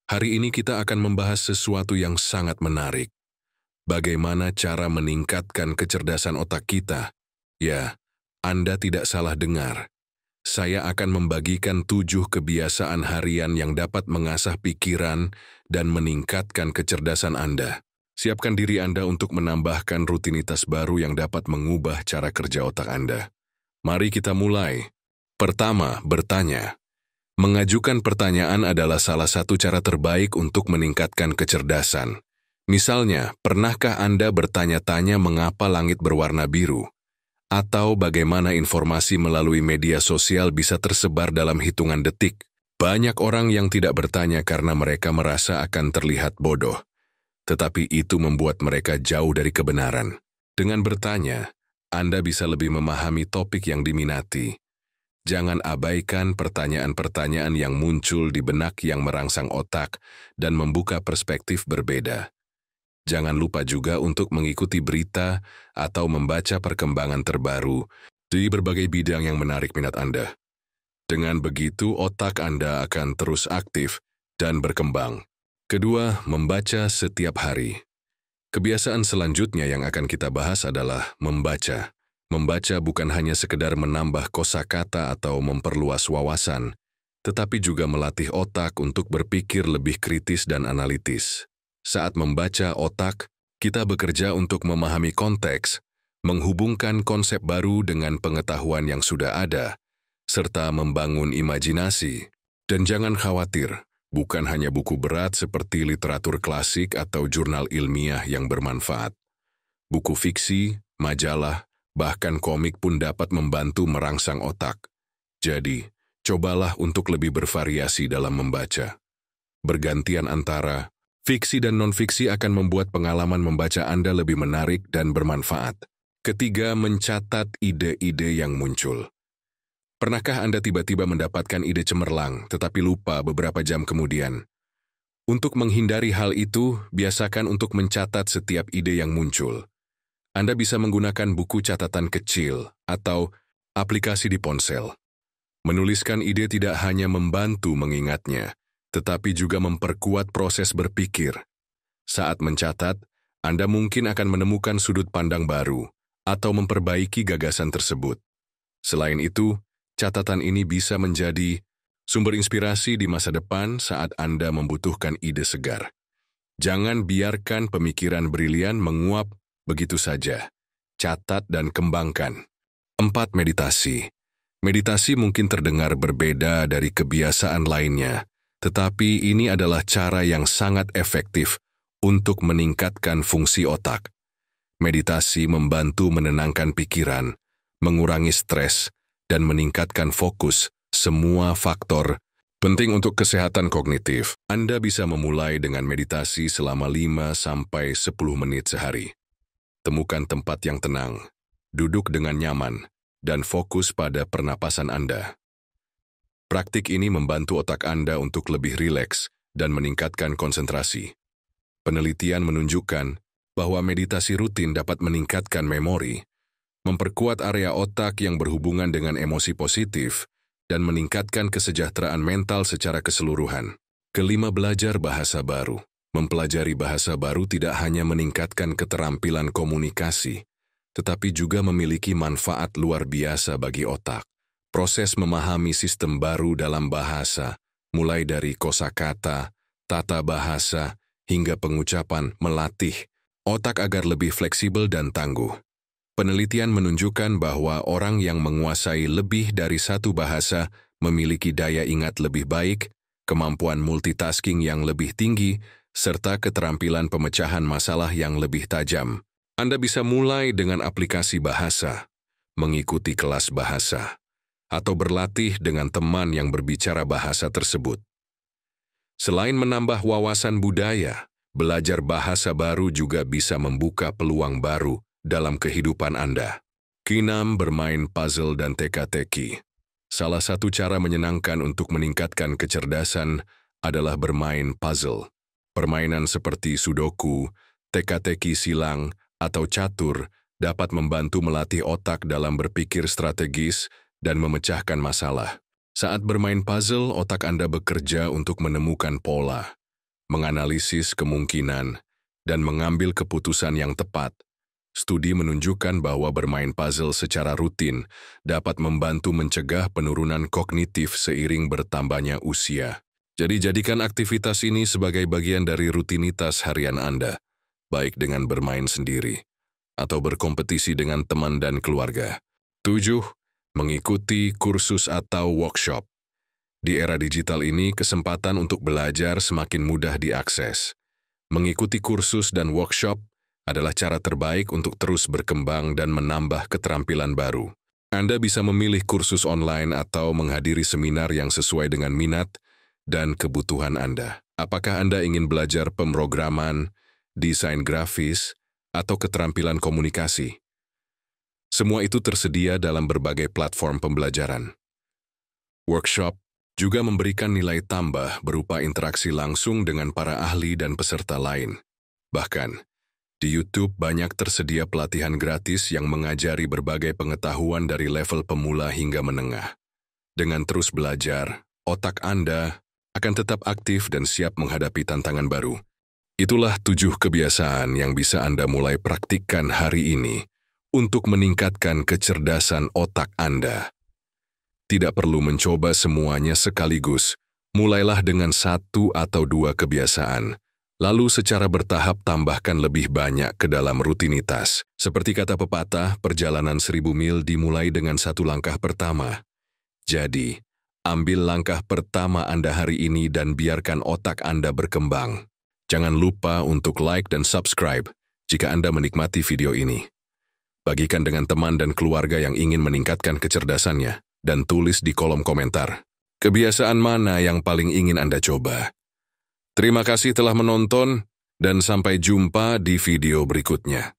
Hari ini kita akan membahas sesuatu yang sangat menarik. Bagaimana cara meningkatkan kecerdasan otak kita? Ya, Anda tidak salah dengar. Saya akan membagikan 7 kebiasaan harian yang dapat mengasah pikiran dan meningkatkan kecerdasan Anda. Siapkan diri Anda untuk menambahkan rutinitas baru yang dapat mengubah cara kerja otak Anda. Mari kita mulai. Pertama, bertanya. Mengajukan pertanyaan adalah salah satu cara terbaik untuk meningkatkan kecerdasan. Misalnya, pernahkah Anda bertanya-tanya mengapa langit berwarna biru? Atau bagaimana informasi melalui media sosial bisa tersebar dalam hitungan detik? Banyak orang yang tidak bertanya karena mereka merasa akan terlihat bodoh. Tetapi itu membuat mereka jauh dari kebenaran. Dengan bertanya, Anda bisa lebih memahami topik yang diminati. Jangan abaikan pertanyaan-pertanyaan yang muncul di benak yang merangsang otak dan membuka perspektif berbeda. Jangan lupa juga untuk mengikuti berita atau membaca perkembangan terbaru di berbagai bidang yang menarik minat Anda. Dengan begitu, otak Anda akan terus aktif dan berkembang. Kedua, membaca setiap hari. Kebiasaan selanjutnya yang akan kita bahas adalah membaca. Membaca bukan hanya sekedar menambah kosakata atau memperluas wawasan, tetapi juga melatih otak untuk berpikir lebih kritis dan analitis. Saat membaca otak, kita bekerja untuk memahami konteks, menghubungkan konsep baru dengan pengetahuan yang sudah ada, serta membangun imajinasi. Dan jangan khawatir, bukan hanya buku berat seperti literatur klasik atau jurnal ilmiah yang bermanfaat. Buku fiksi, majalah, bahkan komik pun dapat membantu merangsang otak. Jadi, cobalah untuk lebih bervariasi dalam membaca. Bergantian antara fiksi dan non-fiksi akan membuat pengalaman membaca Anda lebih menarik dan bermanfaat. Ketiga, mencatat ide-ide yang muncul. Pernahkah Anda tiba-tiba mendapatkan ide cemerlang, tetapi lupa beberapa jam kemudian? Untuk menghindari hal itu, biasakan untuk mencatat setiap ide yang muncul. Anda bisa menggunakan buku catatan kecil atau aplikasi di ponsel. Menuliskan ide tidak hanya membantu mengingatnya, tetapi juga memperkuat proses berpikir. Saat mencatat, Anda mungkin akan menemukan sudut pandang baru atau memperbaiki gagasan tersebut. Selain itu, catatan ini bisa menjadi sumber inspirasi di masa depan saat Anda membutuhkan ide segar. Jangan biarkan pemikiran brilian menguap begitu saja. Catat dan kembangkan. 4. Meditasi. Meditasi mungkin terdengar berbeda dari kebiasaan lainnya, tetapi ini adalah cara yang sangat efektif untuk meningkatkan fungsi otak. Meditasi membantu menenangkan pikiran, mengurangi stres, dan meningkatkan fokus, semua faktor penting untuk kesehatan kognitif. Anda bisa memulai dengan meditasi selama 5-10 menit sehari. Temukan tempat yang tenang, duduk dengan nyaman, dan fokus pada pernapasan Anda. Praktik ini membantu otak Anda untuk lebih rileks dan meningkatkan konsentrasi. Penelitian menunjukkan bahwa meditasi rutin dapat meningkatkan memori, memperkuat area otak yang berhubungan dengan emosi positif, dan meningkatkan kesejahteraan mental secara keseluruhan. Kelima, belajar bahasa baru. Mempelajari bahasa baru tidak hanya meningkatkan keterampilan komunikasi, tetapi juga memiliki manfaat luar biasa bagi otak. Proses memahami sistem baru dalam bahasa, mulai dari kosakata, tata bahasa, hingga pengucapan, melatih otak agar lebih fleksibel dan tangguh. Penelitian menunjukkan bahwa orang yang menguasai lebih dari satu bahasa memiliki daya ingat lebih baik, kemampuan multitasking yang lebih tinggi, serta keterampilan pemecahan masalah yang lebih tajam. Anda bisa mulai dengan aplikasi bahasa, mengikuti kelas bahasa, atau berlatih dengan teman yang berbicara bahasa tersebut. Selain menambah wawasan budaya, belajar bahasa baru juga bisa membuka peluang baru dalam kehidupan Anda. Keenam, bermain puzzle dan teka-teki. Salah satu cara menyenangkan untuk meningkatkan kecerdasan adalah bermain puzzle. Permainan seperti sudoku, teka-teki silang, atau catur dapat membantu melatih otak dalam berpikir strategis dan memecahkan masalah. Saat bermain puzzle, otak Anda bekerja untuk menemukan pola, menganalisis kemungkinan, dan mengambil keputusan yang tepat. Studi menunjukkan bahwa bermain puzzle secara rutin dapat membantu mencegah penurunan kognitif seiring bertambahnya usia. Jadi jadikan aktivitas ini sebagai bagian dari rutinitas harian Anda, baik dengan bermain sendiri atau berkompetisi dengan teman dan keluarga. 7. Mengikuti kursus atau workshop. Di era digital ini, kesempatan untuk belajar semakin mudah diakses. Mengikuti kursus dan workshop adalah cara terbaik untuk terus berkembang dan menambah keterampilan baru. Anda bisa memilih kursus online atau menghadiri seminar yang sesuai dengan minat dan kebutuhan Anda. Apakah Anda ingin belajar pemrograman, desain grafis, atau keterampilan komunikasi? Semua itu tersedia dalam berbagai platform pembelajaran. Workshop juga memberikan nilai tambah berupa interaksi langsung dengan para ahli dan peserta lain. Bahkan, di YouTube banyak tersedia pelatihan gratis yang mengajari berbagai pengetahuan dari level pemula hingga menengah. Dengan terus belajar, otak Anda akan tetap aktif dan siap menghadapi tantangan baru. Itulah 7 kebiasaan yang bisa Anda mulai praktikkan hari ini untuk meningkatkan kecerdasan otak Anda. Tidak perlu mencoba semuanya sekaligus, mulailah dengan 1 atau 2 kebiasaan. Lalu secara bertahap tambahkan lebih banyak ke dalam rutinitas. Seperti kata pepatah, perjalanan 1000 mil dimulai dengan 1 langkah pertama. Jadi, ambil langkah pertama Anda hari ini dan biarkan otak Anda berkembang. Jangan lupa untuk like dan subscribe jika Anda menikmati video ini. Bagikan dengan teman dan keluarga yang ingin meningkatkan kecerdasannya, dan tulis di kolom komentar. Kebiasaan mana yang paling ingin Anda coba? Terima kasih telah menonton, dan sampai jumpa di video berikutnya.